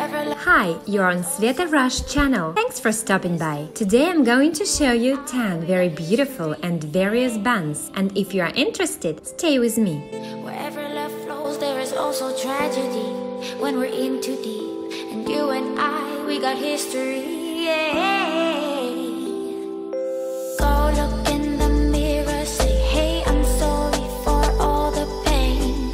Hi, you're on Sveta Rash channel. Thanks for stopping by. Today I'm going to show you 10 very beautiful and various buns. And if you are interested, stay with me. Wherever love flows, there is also tragedy when we're in too deep. And you and I, we got history. Yeah. Go look in the mirror, say, hey, I'm sorry for all the pain.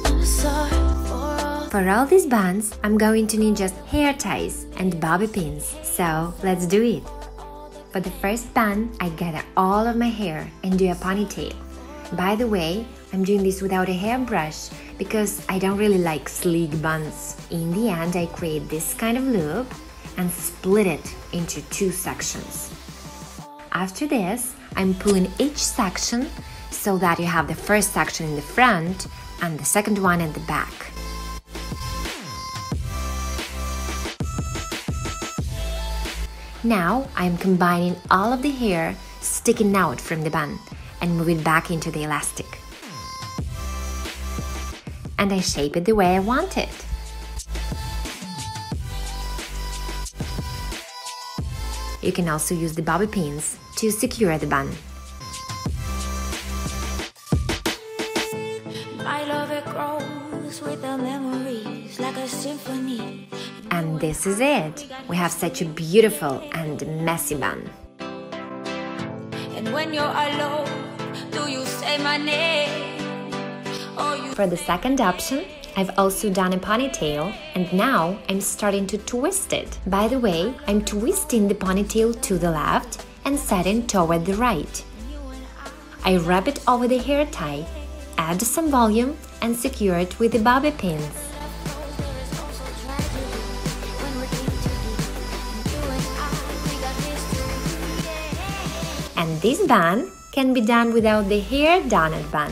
I'm sorry for all. For all these buns, I'm going to need just hair ties and bobby pins. So let's do it. For the first bun, I gather all of my hair and do a ponytail. By the way, I'm doing this without a hairbrush because I don't really like sleek buns. In the end, I create this kind of loop and split it into two sections. After this, I'm pulling each section so that you have the first section in the front and the second one at the back. Now I'm combining all of the hair sticking out from the bun and move it back into the elastic. And I shape it the way I want it. You can also use the bobby pins to secure the bun. My love, it grows with the memories like a symphony. And this is it. We have such a beautiful and messy bun. And when you're alone, do you say my name? Or you... For the second option, I've also done a ponytail and now I'm starting to twist it. By the way, I'm twisting the ponytail to the left and setting toward the right. I wrap it over the hair tie, add some volume and secure it with the bobby pins. And this bun can be done without the hair donut bun.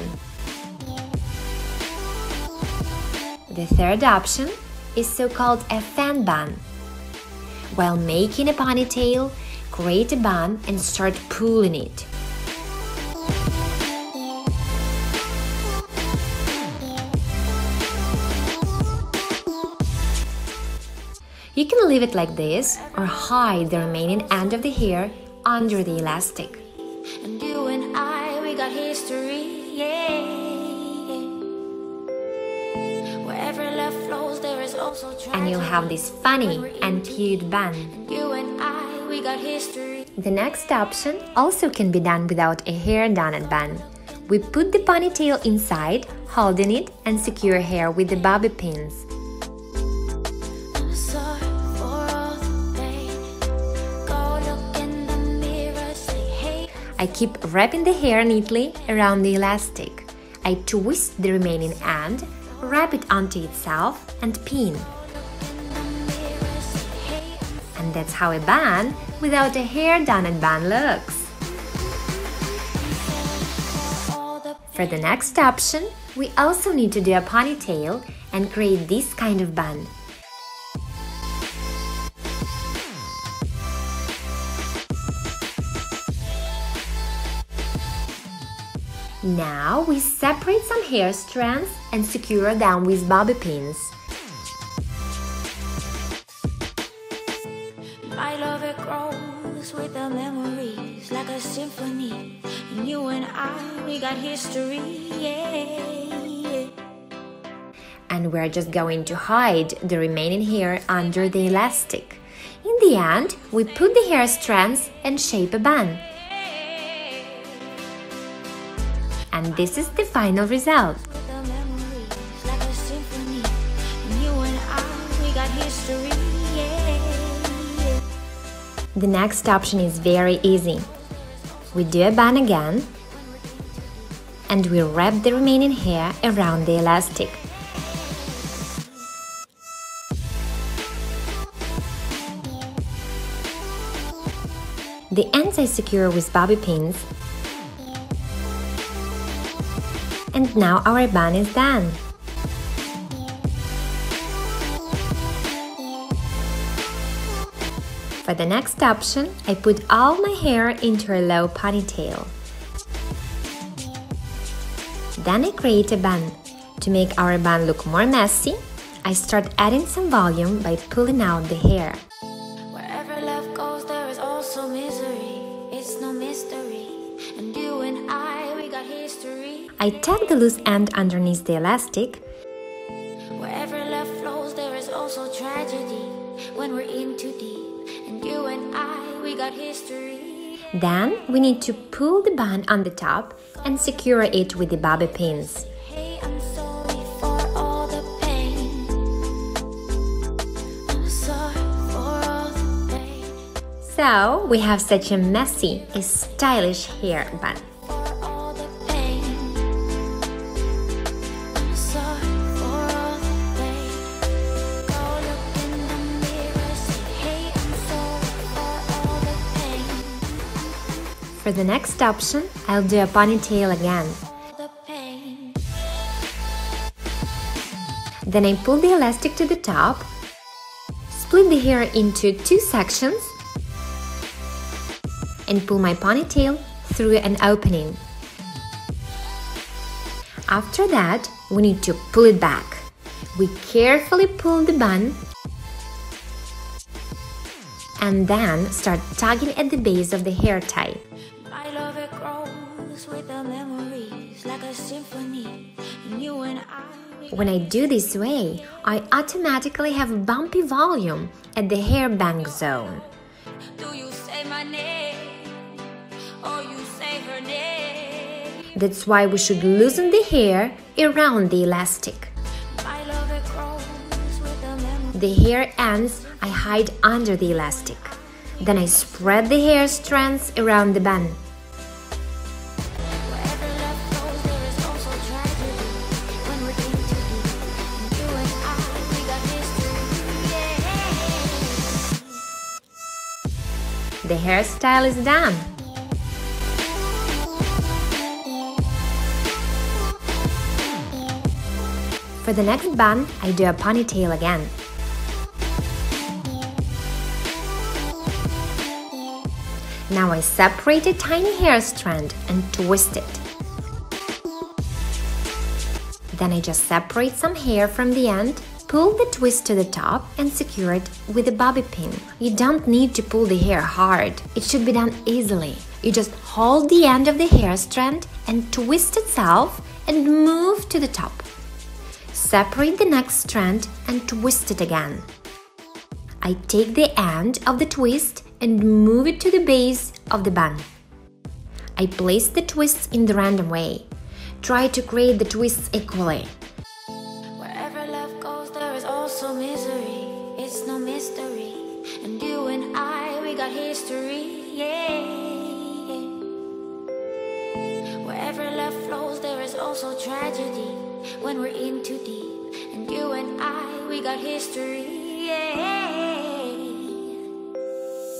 The third option is so-called a fan bun. While making a ponytail, create a bun and start pulling it. You can leave it like this or hide the remaining end of the hair under the elastic. And you and I, we got history, yeah. Wherever love flows, there is also tragedy. And you'll have this funny and cute bun. You and I, we got history. The next option also can be done without a hair donut bun. We put the ponytail inside, holding it and secure hair with the bobby pins. I'm sorry for all the pain. Go look in the mirror, say, hey. I keep wrapping the hair neatly around the elastic. I twist the remaining end, wrap it onto itself and pin. And that's how a bun without a hair donut bun looks. For the next option, we also need to do a ponytail and create this kind of bun. Now we separate some hair strands and secure them with bobby pins. My love, it grows with the memories like a symphony. And you and I, we got history, yeah. And we're just going to hide the remaining hair under the elastic. In the end, we put the hair strands and shape a bun. And this is the final result. The memories like a symphony. And you and I, we got history, yeah. The next option is very easy. We do a bun again and we wrap the remaining hair around the elastic. The ends I secure with bobby pins. And now our bun is done. For the next option, I put all my hair into a low ponytail. Then I create a bun. To make our bun look more messy, I start adding some volume by pulling out the hair. Wherever love goes, there is also misery. It's no mystery. And you and I, we got history. I tuck the loose end underneath the elastic. Wherever love flows, there is also tragedy. When we're in too deep. And you and I, we got history. Then we need to pull the bun on the top and secure it with the bobby pins. Hey, I'm sorry for all the pain. I'm sorry for all the pain. So we have such a messy, stylish hair bun. For all the pain. I'm sorry for all the pain. Go look in the mirror, say, hey, I'm sorry for all the pain. For the next option, I'll do a ponytail again. The pain. Then I pull the elastic to the top, split the hair into 2 sections, and pull my ponytail through an opening. After that, we need to pull it back. We carefully pull the bun and then start tugging at the base of the hair tie. My love, it grows with the memories like a symphony. And you and I. When I do this way, I automatically have bumpy volume at the hair bang zone. Do you say my name? Or you say her name? That's why we should loosen the hair around the elastic. My love, it grows with the memories. The hair ends I hide under the elastic. Then I spread the hair strands around the bun. Wherever love flows, there is also tragedy. When we're in too deep. And you and I, we got history. Yeah. The hairstyle is done. For the next bun, I do a ponytail again. Now I separate a tiny hair strand and twist it. Then I just separate some hair from the end, pull the twist to the top and secure it with a bobby pin. You don't need to pull the hair hard, it should be done easily. You just hold the end of the hair strand and twist itself and move to the top. Separate the next strand and twist it again. I take the end of the twist and move it to the base of the bun. I place the twists in the random way. Try to create the twists equally. Wherever love goes, there is also misery. It's no mystery. And you and I, we got history. Yeah. Wherever love flows, there is also tragedy. When we're in too deep. And you and I, we got history. Yeah.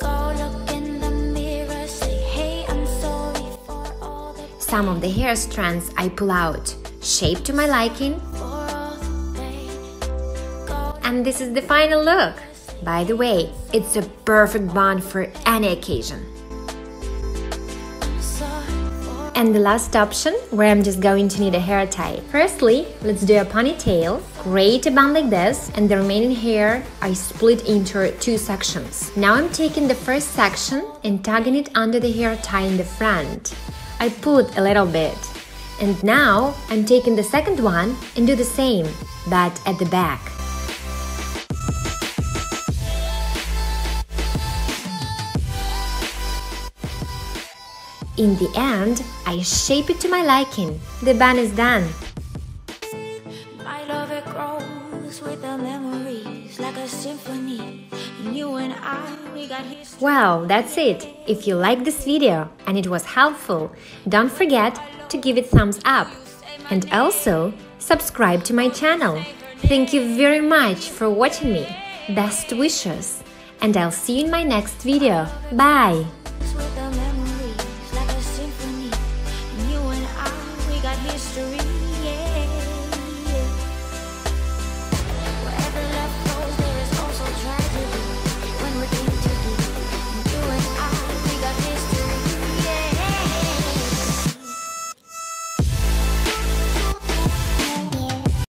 Go look in the mirror, say, hey, I'm sorry for all the Some of the hair strands I pull out, shape to my liking, and this is the final look. By the way, it's a perfect bun for any occasion. And the last option, where I'm just going to need a hair tie. Firstly, let's do a ponytail. Create a bun like this, and the remaining hair I split into 2 sections. Now I'm taking the first section and tugging it under the hair tie in the front. I pull it a little bit. And now I'm taking the second one and do the same, but at the back. In the end, I shape it to my liking. The bun is done. My love, it grows with the memories like a symphony. And you and I, we got history. Well, that's it. If you liked this video and it was helpful, don't forget to give it thumbs up. And also, subscribe to my channel. Thank you very much for watching me. Best wishes. And I'll see you in my next video. Bye!